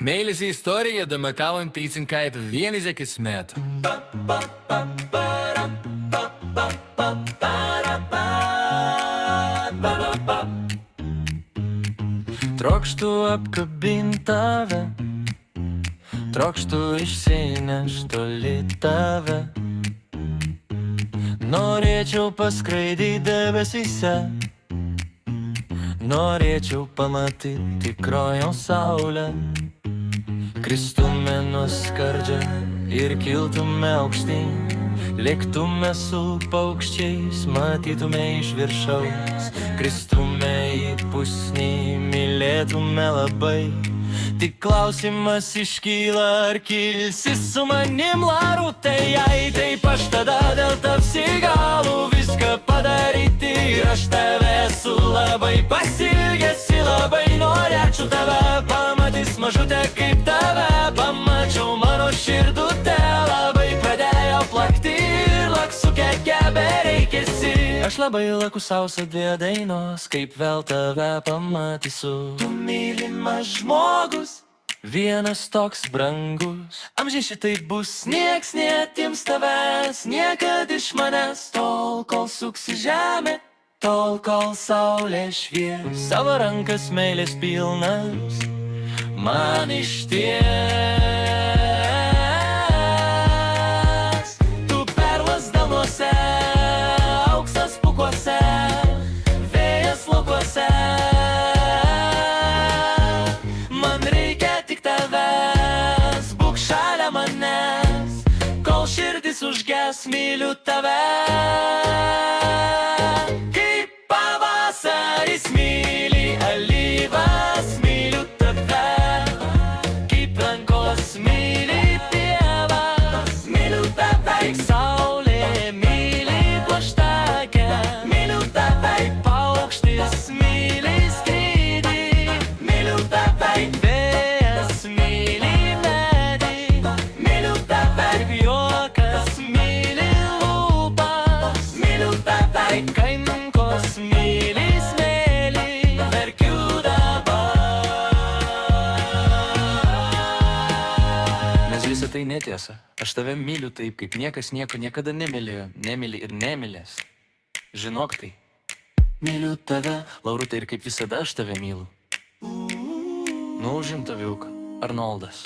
Meilės istorija dometavam pīcin kaip vienizė kismet. Trokštu apkabint tave, trokštu išsinešt toli tave. Norėčiau paskraidyt debesyse, norėčiau pamatyti tikrojo saulę. Kristume nuo skardžio ir kiltume aukštyn, lėktume su paukščiais, matytume iš viršaus. Kristume į pusnį, mylėtume labai. Tik klausimas iškyla, ar kilsi su manim Larutė. Jei taip aš tada dėl tapsigalų viską padaryti. Ir aš tave esu labai pasiilgęs, labai norėčiau tave pamatys mažutė kaip tave. Pamačiau mano širdutę, labai pradėjo plakti ir laksukė bereikėsi. Aš labai laku sausa dvi dainos, kaip vėl tave pamatysiu. Tu mylimas žmogus, vienas toks brangus, amžiai šitai bus, nieks neatims tavęs, niekad iš manęs, tol kol suksi žemė, tol kol saulė švies. Savo rankas meilės pilnas man išties. Tu perlas delnuose, auksas pūkuose, vėjas laukuose. Man reikia tik tavęs, būk šalia manęs, kol širdis užges, myliu tave. Kaip pavasaris myli alyvas, myliu tave. Kaip rankos myli pievas, myliu tave. Kaip saulė myli plaštakę, myliu tave. Kaip paukštis myli skrydį, myliu tave. Kaip vėjas myli medį, myliu tave. Kaip juokas myli lūpas, myliu tave. Kaip rankos myli smėlį, verkiu dabar. Nes visa tai netiesa. Aš tave myliu taip, kaip niekas nieko niekada nemylėjo, nemyli ir nemylės. Žinok tai. Myliu tave, Laurutė, ir kaip visada aš tave myliu. Nu, užimta Vilka, Arnoldas.